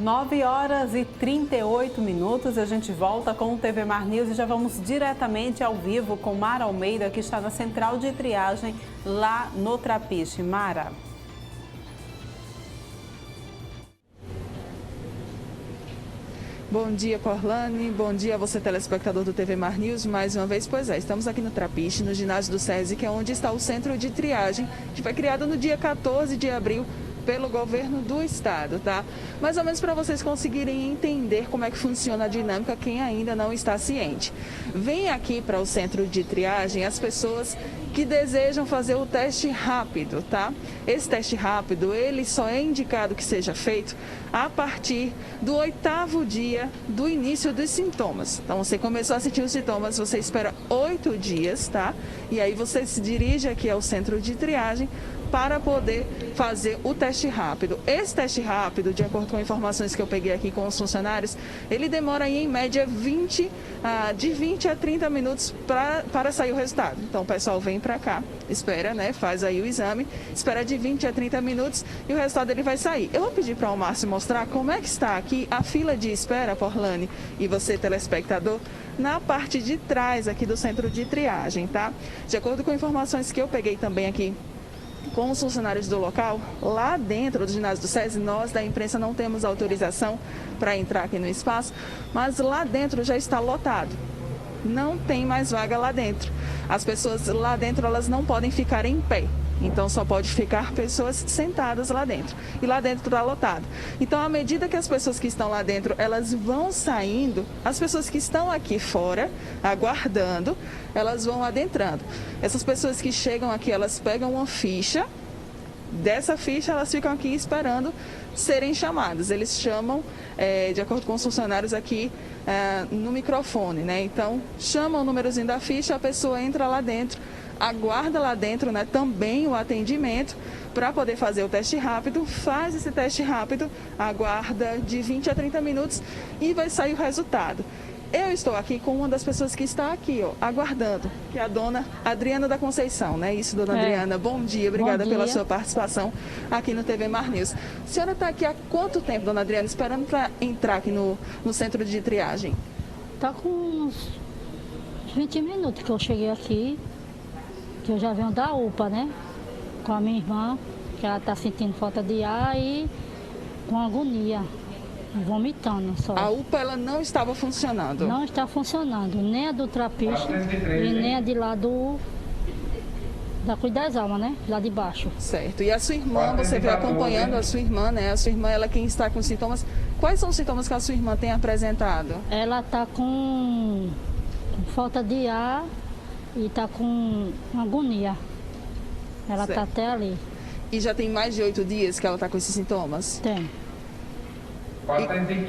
9h38, a gente volta com o TV Mar News e já vamos diretamente ao vivo com Mara Almeida, que está na central de triagem lá no Trapiche. Mara. Bom dia, Corlane. Bom dia a você, telespectador do TV Mar News. Mais uma vez, pois é, estamos aqui no Trapiche, no ginásio do SESI, que é onde está o centro de triagem, que foi criado no dia 14 de abril pelo governo do estado, tá? Mais ou menos para vocês conseguirem entender como é que funciona a dinâmica, quem ainda não está ciente. Vem aqui para o centro de triagem as pessoas que desejam fazer o teste rápido, tá? Esse teste rápido, ele só é indicado que seja feito a partir do 8º dia do início dos sintomas. Então, você começou a sentir os sintomas, você espera 8 dias, tá? E aí você se dirige aqui ao centro de triagem para poder fazer o teste rápido. Esse teste rápido, de acordo com informações que eu peguei aqui com os funcionários, ele demora aí, em média de 20 a 30 minutos para sair o resultado. Então o pessoal vem para cá, espera, né, faz aí o exame, espera de 20 a 30 minutos e o resultado ele vai sair. Eu vou pedir para o Márcio mostrar como é que está aqui a fila de espera, Porlane, e você, telespectador, na parte de trás aqui do centro de triagem, tá? De acordo com informações que eu peguei também aqui com os funcionários do local, lá dentro do ginásio do SESI, nós da imprensa não temos autorização para entrar aqui no espaço, mas lá dentro já está lotado. Não tem mais vaga lá dentro. As pessoas lá dentro, elas não podem ficar em pé. Então, só pode ficar pessoas sentadas lá dentro. E lá dentro está lotado. Então, à medida que as pessoas que estão lá dentro, elas vão saindo, as pessoas que estão aqui fora, aguardando, elas vão adentrando. Essas pessoas que chegam aqui, elas pegam uma ficha. Dessa ficha, elas ficam aqui esperando serem chamadas. Eles chamam, de acordo com os funcionários aqui, no microfone, né? Então, chama o númerozinho da ficha, a pessoa entra lá dentro, aguarda lá dentro, né, também o atendimento para poder fazer o teste rápido, faz esse teste rápido, aguarda de 20 a 30 minutos e vai sair o resultado. Eu estou aqui com uma das pessoas que está aqui, ó, aguardando, que é a dona Adriana da Conceição, né? Isso, dona Adriana, bom dia, obrigada pela sua participação aqui no TV Mar News. A senhora está aqui há quanto tempo, dona Adriana, esperando para entrar aqui no centro de triagem? Está com uns 20 minutos que eu cheguei aqui, que eu já venho da UPA, né? Com a minha irmã, que ela está sentindo falta de ar e com agonia, vomitando só. A UPA, ela não estava funcionando? Não está funcionando, nem a do Trapiche e nem a de lá da Cuida das Almas, né? Lá de baixo. Certo. E a sua irmã, você veio acompanhando a sua irmã, né? A sua irmã, ela é quem está com sintomas. Quais são os sintomas que a sua irmã tem apresentado? Ela está com falta de ar e está com agonia. Ela está até ali. E já tem mais de 8 dias que ela está com esses sintomas? Tem.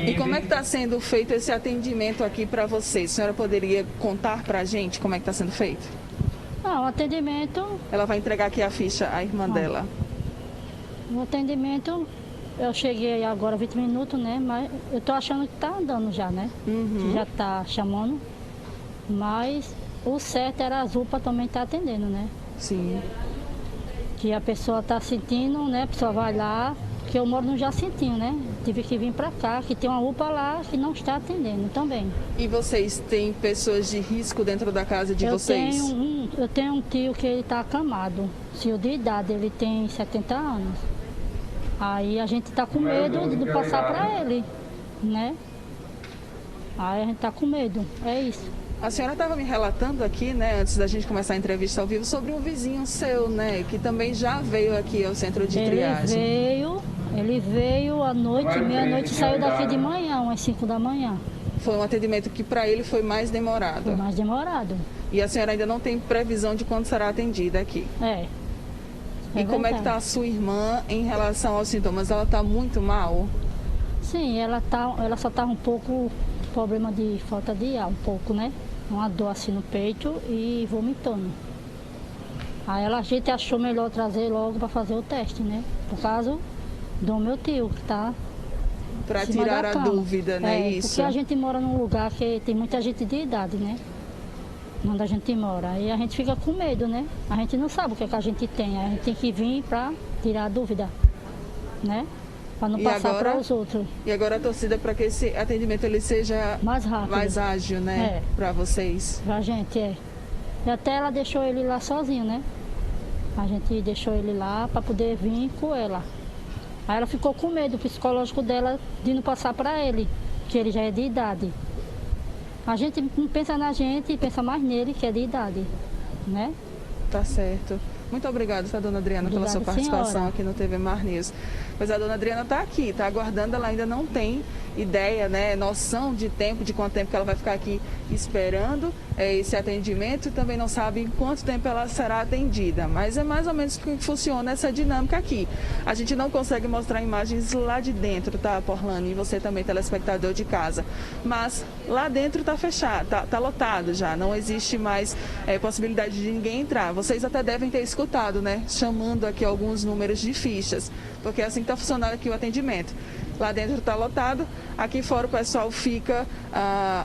E como é que está sendo feito esse atendimento aqui para vocês? A senhora poderia contar para a gente como é que está sendo feito? Não, o atendimento... Ela vai entregar aqui a ficha à irmã dela. O atendimento, eu cheguei agora 20 minutos, né? Mas eu estou achando que está andando já, né? Que já está chamando. Mas o certo era a UPA também estar atendendo, né? Sim. Que a pessoa está sentindo, né? A pessoa vai lá, porque eu moro no Jacintinho, né? Tive que vir para cá, que tem uma UPA lá que não está atendendo também. E vocês têm pessoas de risco dentro da casa de vocês? Eu tenho um tio que ele está acamado, senhor de idade, ele tem 70 anos. Aí a gente está com medo de passar para ele, né? Aí a gente está com medo, é isso. A senhora estava me relatando aqui, né, antes da gente começar a entrevista ao vivo, sobre um vizinho seu, né, que também já veio aqui ao centro de triagem. Ele veio à noite, meia-noite, saiu daqui de manhã, umas 5 da manhã. Foi um atendimento que para ele foi mais demorado. Foi mais demorado. E a senhora ainda não tem previsão de quando será atendida aqui? E como é que está a sua irmã em relação aos sintomas? Ela está muito mal? Sim, ela só está um pouco, problema de falta de ar, um pouco, né? Uma dor assim no peito e vomitando. Aí a gente achou melhor trazer logo para fazer o teste, né? Por causa do meu tio, que está para tirar a dúvida, né? Isso. Porque a gente mora num lugar que tem muita gente de idade, né? Onde a gente mora. E a gente fica com medo, né? A gente não sabe o que é que a gente tem. A gente tem que vir para tirar a dúvida, né? para não passar para os outros. E agora a torcida para que esse atendimento ele seja mais rápido, mais ágil, né? Para vocês. Para a gente, E até ela deixou ele lá sozinho, né? A gente deixou ele lá para poder vir com ela. Aí ela ficou com medo, o psicológico dela, de não passar para ele, que ele já é de idade. A gente não pensa na gente, pensa mais nele, que é de idade, né? Tá certo. Muito obrigada, tá, dona Adriana, pela sua participação aqui no TV Mar News. Pois a dona Adriana está aqui, está aguardando, ela ainda não tem ideia, né, noção de tempo, de quanto tempo que ela vai ficar aqui esperando esse atendimento e também não sabe em quanto tempo ela será atendida. Mas é mais ou menos que funciona essa dinâmica aqui. A gente não consegue mostrar imagens lá de dentro, tá, Porlane? E você também, telespectador de casa. Mas lá dentro está fechado, tá lotado já, não existe mais possibilidade de ninguém entrar. Vocês até devem ter escutado, né, chamando aqui alguns números de fichas, porque é assim que está funcionando aqui o atendimento. Lá dentro está lotado, aqui fora o pessoal fica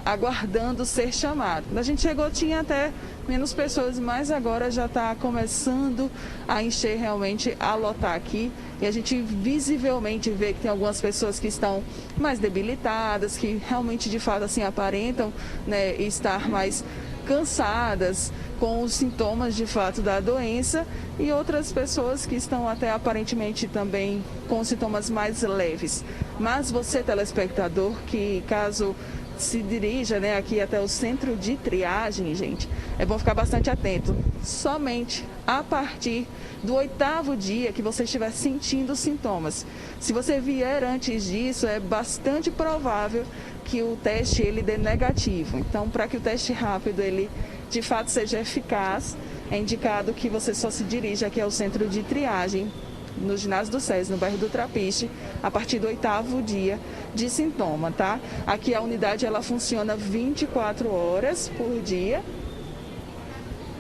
aguardando ser chamado. Quando a gente chegou tinha até menos pessoas, mas agora já está começando a encher realmente, a lotar aqui. E a gente visivelmente vê que tem algumas pessoas que estão mais debilitadas, que realmente de fato assim aparentam, né, estar mais cansadas, com os sintomas de fato da doença, e outras pessoas que estão até aparentemente também com sintomas mais leves. Mas você, telespectador, que caso se dirija, né, aqui até o centro de triagem, gente, é bom ficar bastante atento. Somente a partir do 8º dia que você estiver sentindo sintomas. Se você vier antes disso, é bastante provável que o teste ele dê negativo. Então, para que o teste rápido ele de fato seja eficaz, é indicado que você só se dirija aqui ao centro de triagem, no ginásio do SESI, no bairro do Trapiche, a partir do 8º dia de sintoma, tá? Aqui a unidade ela funciona 24 horas por dia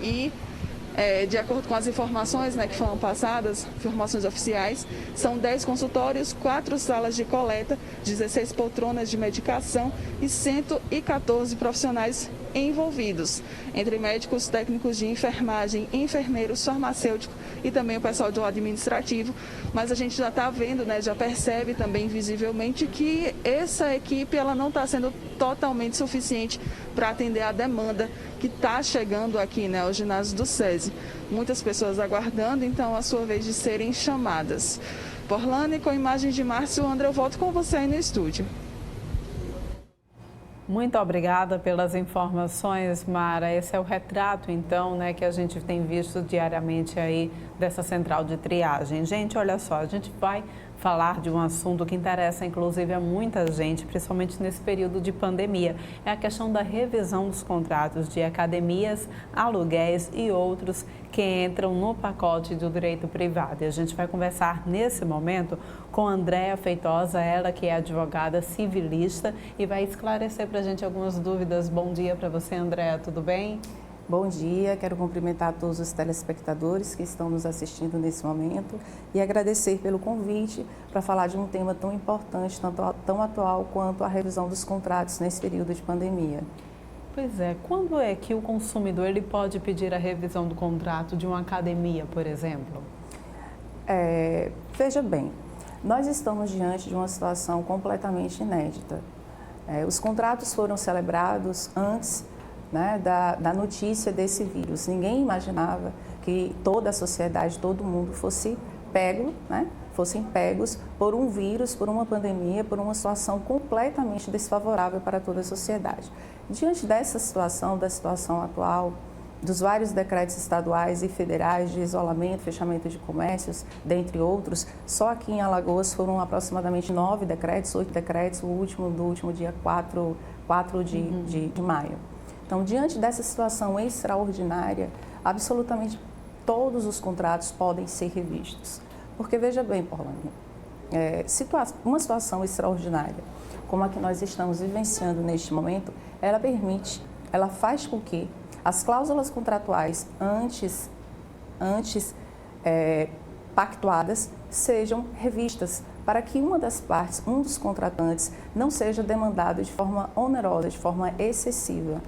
e de acordo com as informações, né, que foram passadas, informações oficiais, são 10 consultórios, 4 salas de coleta, 16 poltronas de medicação e 114 profissionais envolvidos, entre médicos, técnicos de enfermagem, enfermeiros, farmacêuticos e também o pessoal do administrativo. Mas a gente já está vendo, né, já percebe também visivelmente que essa equipe ela não está sendo totalmente suficiente para atender a demanda que está chegando aqui, né, ao ginásio do SESI. Muitas pessoas aguardando, então, a sua vez de serem chamadas. Porlane, com imagens de Márcio André, eu volto com você aí no estúdio. Muito obrigada pelas informações, Mara. Esse é o retrato, então, né, que a gente tem visto diariamente aí dessa central de triagem. Gente, olha só, a gente vai falar de um assunto que interessa, inclusive, a muita gente, principalmente nesse período de pandemia. É a questão da revisão dos contratos de academias, aluguéis e outros que entram no pacote do direito privado. E a gente vai conversar nesse momento com Andréa Feitosa, ela que é advogada civilista e vai esclarecer para a gente algumas dúvidas. Bom dia para você, Andréa, tudo bem? Bom dia, quero cumprimentar todos os telespectadores que estão nos assistindo nesse momento e agradecer pelo convite para falar de um tema tão importante, tão atual quanto a revisão dos contratos nesse período de pandemia. Pois é, quando é que o consumidor ele pode pedir a revisão do contrato de uma academia, por exemplo? Veja bem, nós estamos diante de uma situação completamente inédita. Os contratos foram celebrados antes, né, da notícia desse vírus. Ninguém imaginava que toda a sociedade, todo mundo fosse pego, né, fossem pegos por um vírus, por uma pandemia, por uma situação completamente desfavorável para toda a sociedade. Diante dessa situação, da situação atual, dos vários decretos estaduais e federais de isolamento, fechamento de comércios, dentre outros, só aqui em Alagoas foram aproximadamente 9 decretos, 8 decretos, o último do último dia 4 de maio. Então, diante dessa situação extraordinária, absolutamente todos os contratos podem ser revistos. Porque, veja bem, Porlane, uma situação extraordinária, como a que nós estamos vivenciando neste momento, ela faz com que as cláusulas contratuais antes pactuadas sejam revistas para que uma das partes, um dos contratantes, não seja demandado de forma onerosa, de forma excessiva.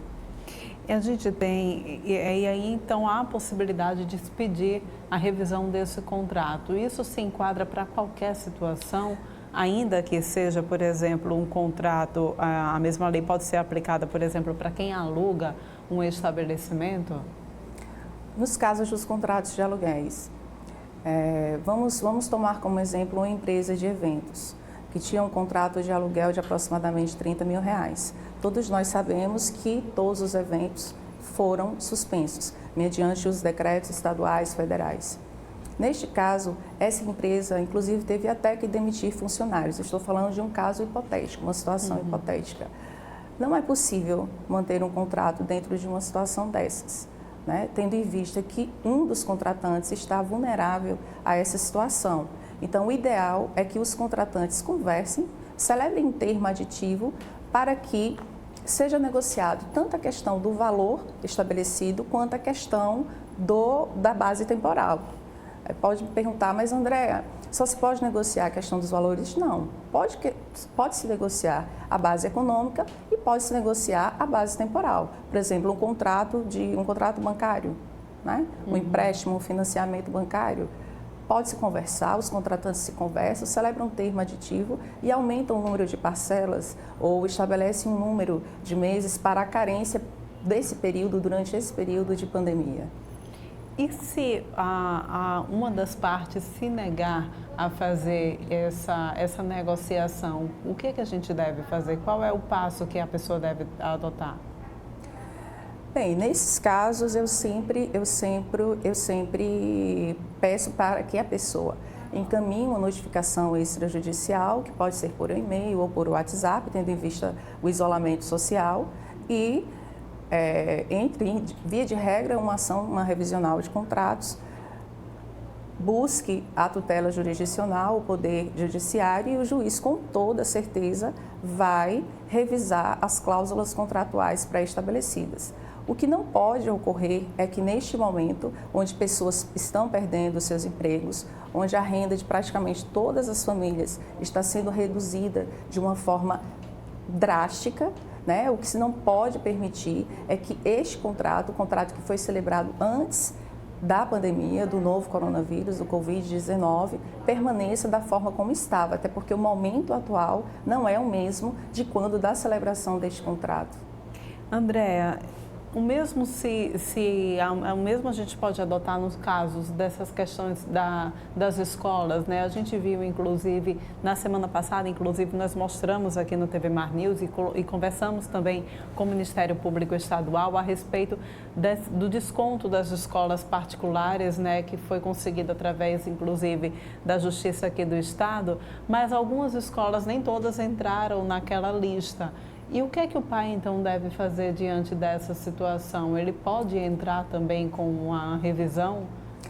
A gente tem, e aí então há a possibilidade de pedir a revisão desse contrato. Isso se enquadra para qualquer situação? ainda que seja, por exemplo, um contrato, a mesma lei pode ser aplicada, por exemplo, para quem aluga um estabelecimento? Nos casos dos contratos de aluguéis, vamos tomar como exemplo uma empresa de eventos que tinha um contrato de aluguel de aproximadamente R$30 mil. Todos nós sabemos que todos os eventos foram suspensos, mediante os decretos estaduais e federais. Neste caso, essa empresa, inclusive, teve até que demitir funcionários. Estou falando de um caso hipotético, uma situação hipotética. Não é possível manter um contrato dentro de uma situação dessas, né? Tendo em vista que um dos contratantes está vulnerável a essa situação. Então, o ideal é que os contratantes conversem, celebrem um termo aditivo para que seja negociado tanto a questão do valor estabelecido quanto a questão da base temporal. Pode me perguntar, mas Andréa, só se pode negociar a questão dos valores? Não, pode-se negociar a base econômica e pode-se negociar a base temporal. Por exemplo, um contrato bancário, né? Um empréstimo, um financiamento bancário. Pode-se conversar, os contratantes se conversam, celebram um termo aditivo e aumentam o número de parcelas ou estabelecem um número de meses para a carência desse período, durante esse período de pandemia. E se uma das partes se negar a fazer essa negociação, o que a gente deve fazer? Qual é o passo que a pessoa deve adotar? Bem, nesses casos eu sempre peço para que a pessoa encaminhe uma notificação extrajudicial, que pode ser por e-mail ou por WhatsApp, tendo em vista o isolamento social, e via de regra, uma revisional de contratos, busque a tutela jurisdicional, o Poder Judiciário, e o juiz, com toda certeza, vai revisar as cláusulas contratuais pré-estabelecidas. O que não pode ocorrer é que, neste momento, onde pessoas estão perdendo seus empregos, onde a renda de praticamente todas as famílias está sendo reduzida de uma forma drástica, né? O que se não pode permitir é que este contrato, o contrato que foi celebrado antes da pandemia, do novo coronavírus, do Covid-19, permaneça da forma como estava, até porque o momento atual não é o mesmo de quando da celebração deste contrato. Andréa, o mesmo a gente pode adotar nos casos dessas questões das escolas, né? A gente viu, inclusive, na semana passada, inclusive, nós mostramos aqui no TV Mar News e conversamos também com o Ministério Público Estadual a respeito do desconto das escolas particulares, né? Que foi conseguido através, inclusive, da Justiça aqui do Estado, mas algumas escolas, nem todas entraram naquela lista. E o que é que o pai, então, deve fazer diante dessa situação? Ele pode entrar também com uma revisão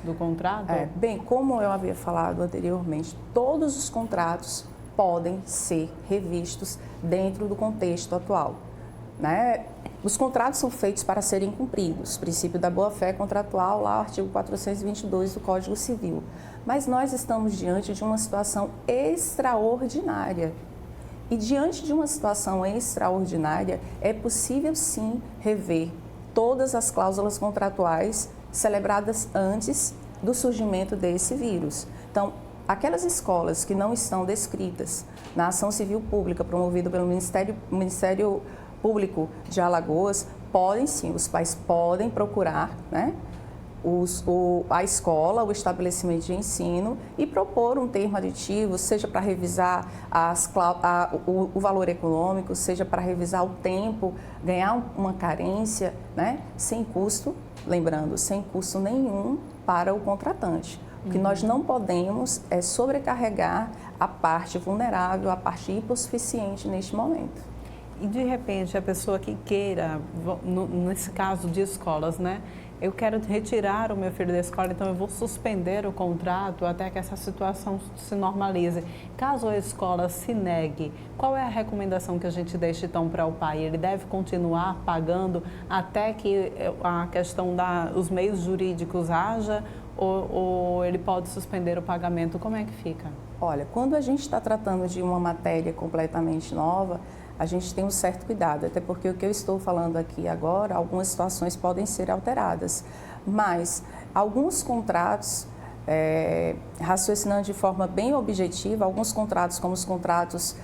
do contrato? Bem, como eu havia falado anteriormente, todos os contratos podem ser revistos dentro do contexto atual, né? Os contratos são feitos para serem cumpridos, princípio da boa-fé contratual, lá o artigo 422 do Código Civil. Mas nós estamos diante de uma situação extraordinária. E diante de uma situação extraordinária, é possível sim rever todas as cláusulas contratuais celebradas antes do surgimento desse vírus. Então, aquelas escolas que não estão descritas na ação civil pública promovida pelo Ministério Público de Alagoas, podem sim, os pais podem procurar, né, a escola, o estabelecimento de ensino e propor um termo aditivo, seja para revisar o valor econômico, seja para revisar o tempo, ganhar uma carência, né, sem custo, lembrando, sem custo nenhum para o contratante. O que nós não podemos é sobrecarregar a parte vulnerável, a parte hipossuficiente neste momento. E, de repente, a pessoa que queira, nesse caso de escolas, né? Eu quero retirar o meu filho da escola, então eu vou suspender o contrato até que essa situação se normalize. Caso a escola se negue, qual é a recomendação que a gente deixa então para o pai? Ele deve continuar pagando até que a questão dos meios jurídicos haja ou ele pode suspender o pagamento? Como é que fica? Olha, quando a gente está tratando de uma matéria completamente nova, a gente tem um certo cuidado, até porque o que eu estou falando aqui agora, algumas situações podem ser alteradas, mas alguns contratos raciocinando de forma bem objetiva, alguns contratos, como os contratos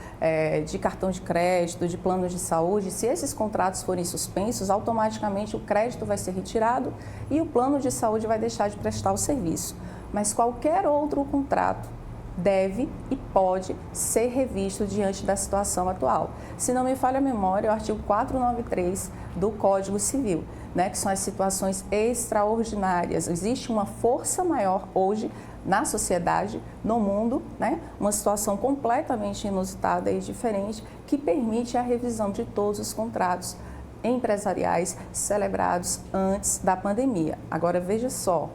de cartão de crédito, de plano de saúde, se esses contratos forem suspensos, automaticamente o crédito vai ser retirado e o plano de saúde vai deixar de prestar o serviço. Mas qualquer outro contrato deve e pode ser revisto diante da situação atual. Se não me falha a memória, é o artigo 493 do Código Civil, né, que são as situações extraordinárias. Existe uma força maior hoje na sociedade, no mundo, né, uma situação completamente inusitada e diferente que permite a revisão de todos os contratos empresariais celebrados antes da pandemia. Agora, veja só,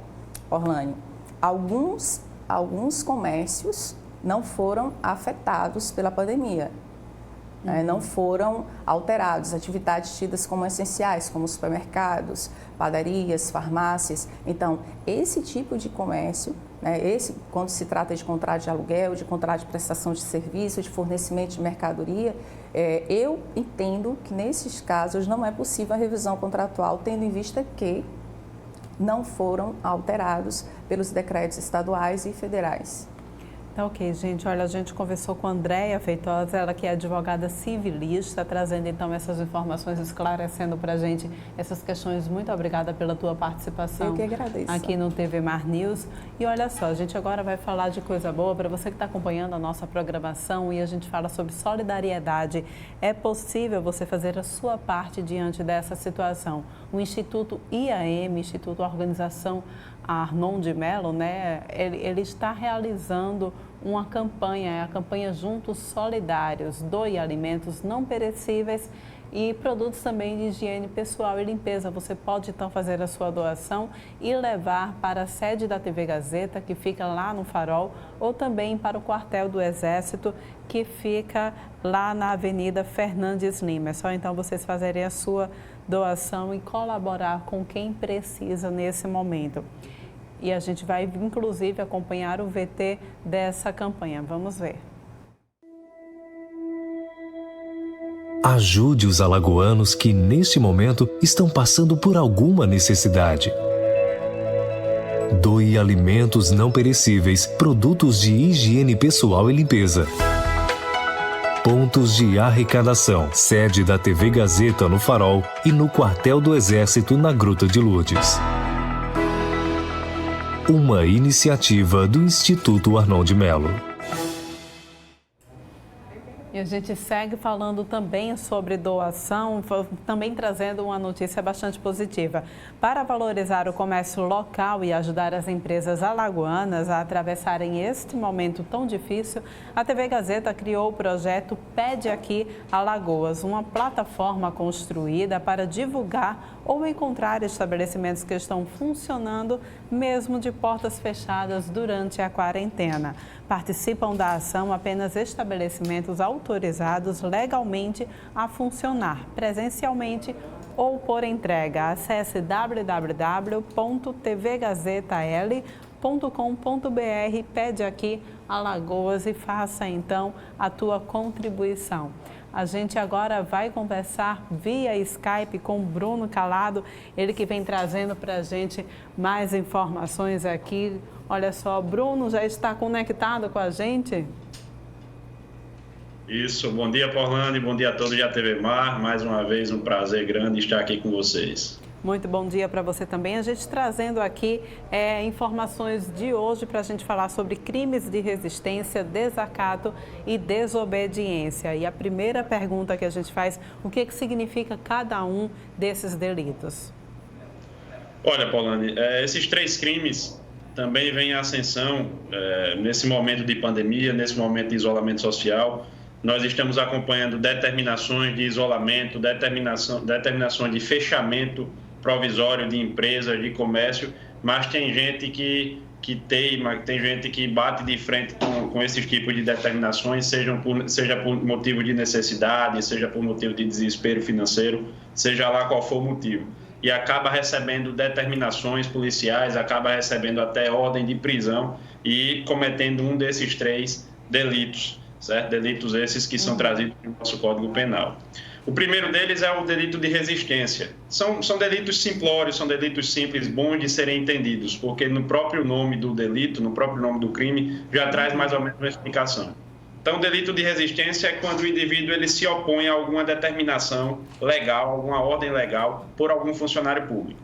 Orlane, alguns comércios não foram afetados pela pandemia, não foram alterados. Atividades tidas como essenciais, como supermercados, padarias, farmácias. Então, esse tipo de comércio, né, quando se trata de contrato de aluguel, de contrato de prestação de serviço, de fornecimento de mercadoria, eu entendo que nesses casos não é possível a revisão contratual, tendo em vista que não foram alterados pelos decretos estaduais e federais. Tá ok, gente. Olha, a gente conversou com a Andréia Feitosa, ela que é advogada civilista, trazendo então essas informações, esclarecendo para a gente essas questões. Muito obrigada pela tua participação. Eu que agradeço. Aqui no TV Mar News. E olha só, a gente agora vai falar de coisa boa para você que está acompanhando a nossa programação e a gente fala sobre solidariedade. É possível você fazer a sua parte diante dessa situação. O Instituto IAM, Instituto Organização Arnon de Mello, né, ele está realizando uma campanha, a campanha Juntos Solidários, doe alimentos não perecíveis e produtos também de higiene pessoal e limpeza. Você pode então fazer a sua doação e levar para a sede da TV Gazeta, que fica lá no Farol, ou também para o quartel do Exército, que fica lá na Avenida Fernandes Lima. É só então vocês fazerem a sua doação e colaborar com quem precisa nesse momento. E a gente vai, inclusive, acompanhar o VT dessa campanha. Vamos ver. Ajude os alagoanos que, neste momento, estão passando por alguma necessidade. Doe alimentos não perecíveis, produtos de higiene pessoal e limpeza. Pontos de arrecadação. Sede da TV Gazeta no Farol e no quartel do Exército na Gruta de Lourdes. Uma iniciativa do Instituto Arnon de Mello. E a gente segue falando também sobre doação, também trazendo uma notícia bastante positiva. Para valorizar o comércio local e ajudar as empresas alagoanas a atravessarem este momento tão difícil, a TV Gazeta criou o projeto Pede Aqui Alagoas, uma plataforma construída para divulgar ou encontrar estabelecimentos que estão funcionando mesmo de portas fechadas durante a quarentena. Participam da ação apenas estabelecimentos autorizados legalmente a funcionar presencialmente ou por entrega. Acesse www.tvgazetal.com.br, pede aqui Alagoas e faça então a tua contribuição. A gente agora vai conversar via Skype com Bruno Calado, ele que vem trazendo para a gente mais informações aqui. Olha só, Bruno já está conectado com a gente? Isso, bom dia, Orlane, bom dia a todos da TV Mar. Mais uma vez, um prazer grande estar aqui com vocês. Muito bom dia para você também. A gente trazendo aqui informações de hoje para a gente falar sobre crimes de resistência, desacato e desobediência. E a primeira pergunta que a gente faz, o que significa cada um desses delitos? Olha, Orlane, esses três crimes também vêm em ascensão nesse momento de pandemia, nesse momento de isolamento social. Nós estamos acompanhando determinações de isolamento, determinações de fechamento provisório de empresas, de comércio, mas tem gente que teima, tem gente que bate de frente com esses tipos de determinações, seja por motivo de necessidade, seja por motivo de desespero financeiro, seja lá qual for o motivo. E acaba recebendo determinações policiais, acaba recebendo até ordem de prisão e cometendo um desses três delitos, certo? Delitos esses que são trazidos no nosso Código Penal. O primeiro deles é o delito de resistência. São delitos simplórios, são delitos simples, bons de serem entendidos, porque no próprio nome do delito, no próprio nome do crime, já traz mais ou menos uma explicação. Então, o delito de resistência é quando o indivíduo ele se opõe a alguma determinação legal, alguma ordem legal, por algum funcionário público.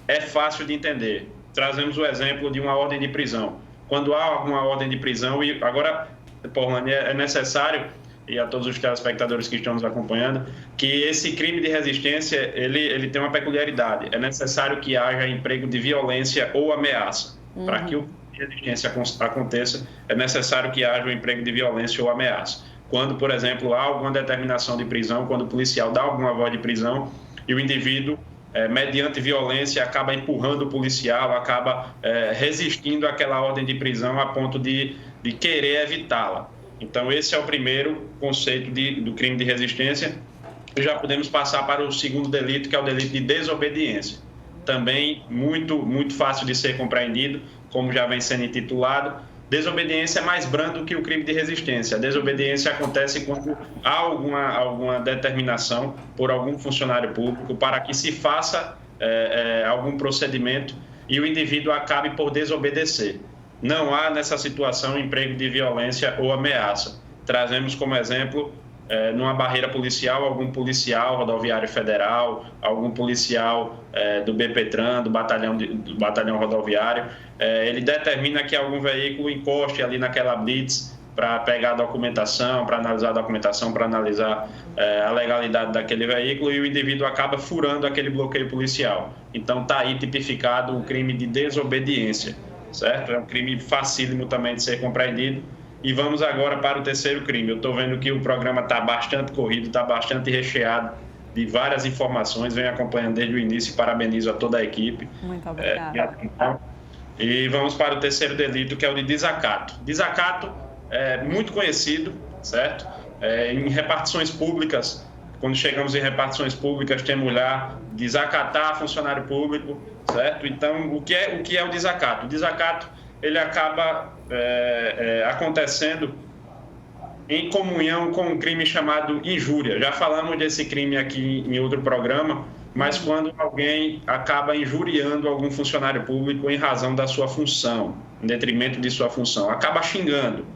É fácil de entender. Trazemos o exemplo de uma ordem de prisão. Quando há alguma ordem de prisão, e agora, Porlane, é necessário, e a todos os telespectadores que estão nos acompanhando, que esse crime de resistência, ele tem uma peculiaridade. É necessário que haja emprego de violência ou ameaça. Para que o crime de resistência aconteça, é necessário que haja um emprego de violência ou ameaça. Quando, por exemplo, há alguma determinação de prisão, quando o policial dá alguma voz de prisão e o indivíduo, mediante violência, acaba empurrando o policial, acaba resistindo àquela ordem de prisão a ponto de querer evitá-la. Então, esse é o primeiro conceito do crime de resistência. Já podemos passar para o segundo delito, que é o delito de desobediência. Também muito fácil de ser compreendido, como já vem sendo intitulado. Desobediência é mais brando que o crime de resistência. A desobediência acontece quando há alguma determinação por algum funcionário público para que se faça algum procedimento e o indivíduo acabe por desobedecer. Não há nessa situação emprego de violência ou ameaça. Trazemos como exemplo, numa barreira policial, algum policial rodoviário federal, algum policial do BPTran, do batalhão rodoviário, ele determina que algum veículo encoste ali naquela blitz para pegar a documentação, para analisar a documentação, para analisar a legalidade daquele veículo, e o indivíduo acaba furando aquele bloqueio policial. Então, está aí tipificado o crime de desobediência. Certo? É um crime facílimo também de ser compreendido. E vamos agora para o terceiro crime. Eu estou vendo que o programa está bastante corrido, está bastante recheado de várias informações. Venho acompanhando desde o início e parabenizo a toda a equipe. Muito obrigada. E vamos para o terceiro delito, que é o de desacato. Desacato é muito conhecido, certo? Em repartições públicas, quando chegamos em repartições públicas, temos lá desacatar funcionário público, certo? Então, o que é o desacato? O desacato, ele acaba acontecendo em comunhão com um crime chamado injúria. Já falamos desse crime aqui em outro programa, mas quando alguém acaba injuriando algum funcionário público em razão da sua função, em detrimento de sua função, acaba xingando,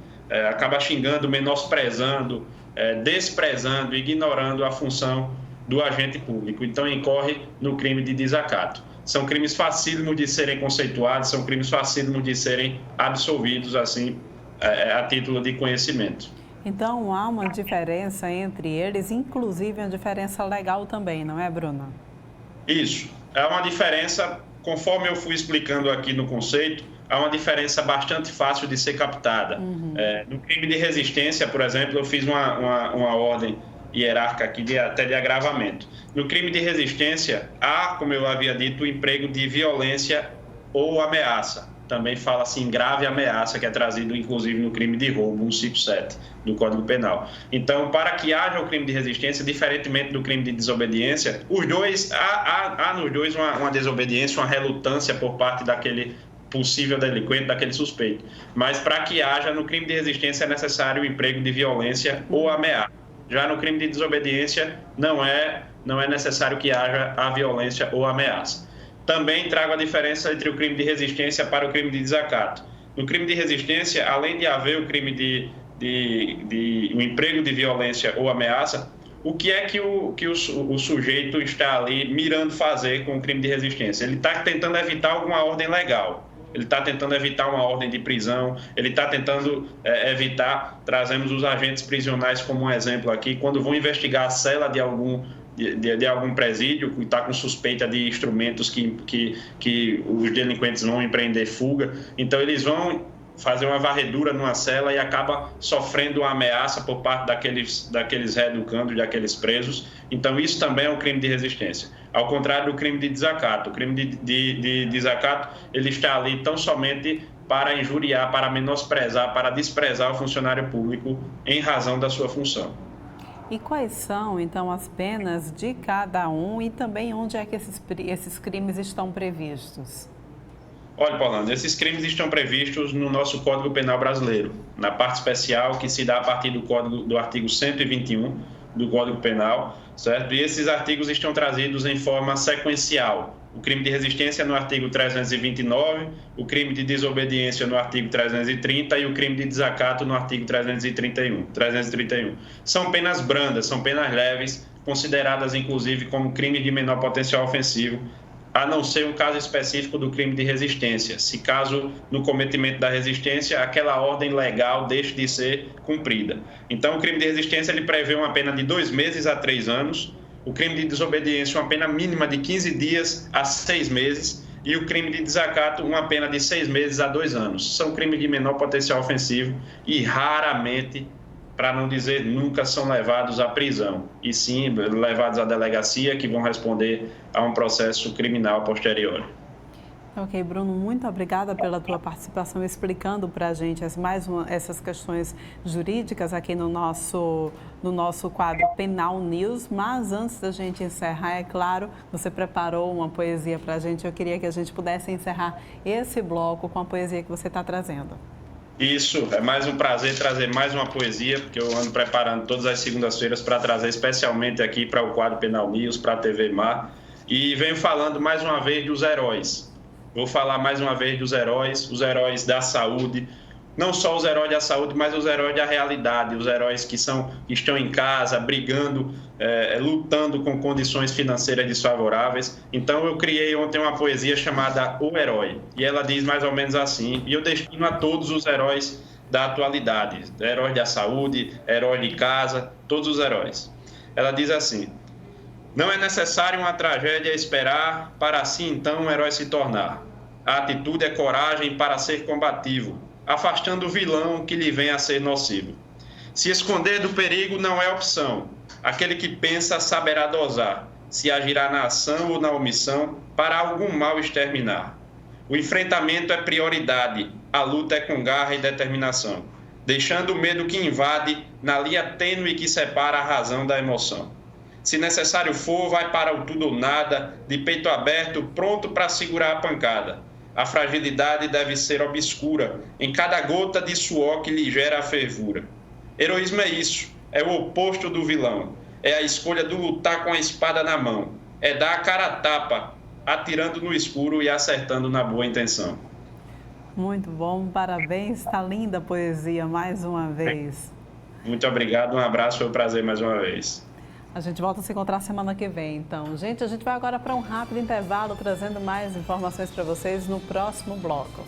menosprezando, desprezando, ignorando a função do agente público. Então, incorre no crime de desacato. São crimes facílimos de serem conceituados, são crimes facílimos de serem absolvidos, assim, a título de conhecimento. Então, há uma diferença entre eles, inclusive uma diferença legal também, não é, Bruna? Isso. Há uma diferença, conforme eu fui explicando aqui no conceito, há uma diferença bastante fácil de ser captada. No crime de resistência, por exemplo, eu fiz uma ordem hierárquica aqui até de agravamento. No crime de resistência, há, como eu havia dito, o emprego de violência ou ameaça. Também fala-se em grave ameaça, que é trazido, inclusive, no crime de roubo, 157, do Código Penal. Então, para que haja o crime de resistência, diferentemente do crime de desobediência, os dois, há nos dois uma desobediência, uma relutância por parte daquele possível delinquente, daquele suspeito. Mas, para que haja no crime de resistência, é necessário o emprego de violência ou ameaça. Já no crime de desobediência, não é necessário que haja a violência ou ameaça. Também trago a diferença entre o crime de resistência para o crime de desacato. No crime de resistência, além de haver o crime de o emprego de violência ou ameaça, o que é que o sujeito está ali mirando fazer com o crime de resistência? Ele está tentando evitar alguma ordem legal. Ele está tentando evitar uma ordem de prisão, ele está tentando evitar, trazemos os agentes prisionais como um exemplo aqui, quando vão investigar a cela de algum presídio que está com suspeita de instrumentos que os delinquentes vão empreender fuga, então eles vão fazer uma varredura numa cela e acaba sofrendo uma ameaça por parte daqueles reeducandos, daqueles presos. Então, isso também é um crime de resistência. Ao contrário do crime de desacato. O crime de desacato, ele está ali tão somente para injuriar, para menosprezar, para desprezar o funcionário público em razão da sua função. E quais são, então, as penas de cada um e também onde é que esses crimes estão previstos? Olha, Paulana, esses crimes estão previstos no nosso Código Penal brasileiro, na parte especial que se dá a partir do artigo 121, do Código Penal, certo? E esses artigos estão trazidos em forma sequencial. O crime de resistência no artigo 329, o crime de desobediência no artigo 330 e o crime de desacato no artigo 331. São penas brandas, são penas leves, consideradas inclusive como crime de menor potencial ofensivo, a não ser um caso específico do crime de resistência. Se caso no cometimento da resistência aquela ordem legal deixe de ser cumprida. Então o crime de resistência ele prevê uma pena de 2 meses a 3 anos, o crime de desobediência uma pena mínima de 15 dias a 6 meses e o crime de desacato uma pena de 6 meses a 2 anos. São crimes de menor potencial ofensivo e raramente, para não dizer nunca, são levados à prisão, e sim levados à delegacia, que vão responder a um processo criminal posterior. Ok, Bruno, muito obrigada pela tua participação, explicando para a gente essas questões jurídicas aqui no nosso quadro Penal News. Mas antes da gente encerrar, é claro, você preparou uma poesia para a gente. Eu queria que a gente pudesse encerrar esse bloco com a poesia que você está trazendo. Isso, é mais um prazer trazer mais uma poesia, porque eu ando preparando todas as segundas-feiras para trazer especialmente aqui para o quadro Penal News, para a TV Mar. E venho falando mais uma vez dos heróis. Vou falar mais uma vez dos heróis, os heróis da saúde, não só os heróis da saúde, mas os heróis da realidade, os heróis que estão em casa, brigando, lutando com condições financeiras desfavoráveis. Então eu criei ontem uma poesia chamada O Herói, e ela diz mais ou menos assim, e eu destino a todos os heróis da atualidade, heróis da saúde, heróis de casa, todos os heróis. Ela diz assim: não é necessário uma tragédia esperar para assim então um herói se tornar. A atitude é coragem para ser combativo, afastando o vilão que lhe vem a ser nocivo. Se esconder do perigo não é opção. Aquele que pensa saberá dosar, se agirá na ação ou na omissão para algum mal exterminar. O enfrentamento é prioridade, a luta é com garra e determinação, deixando o medo que invade na linha tênue que separa a razão da emoção. Se necessário for, vai para o tudo ou nada, de peito aberto, pronto para segurar a pancada. A fragilidade deve ser obscura, em cada gota de suor que lhe gera a fervura. Heroísmo é isso, é o oposto do vilão. É a escolha do lutar com a espada na mão. É dar a cara a tapa, atirando no escuro e acertando na boa intenção. Muito bom, parabéns, está linda a poesia mais uma vez. Muito obrigado, um abraço, foi um prazer mais uma vez. A gente volta a se encontrar semana que vem, então. Gente, a gente vai agora para um rápido intervalo, trazendo mais informações para vocês no próximo bloco.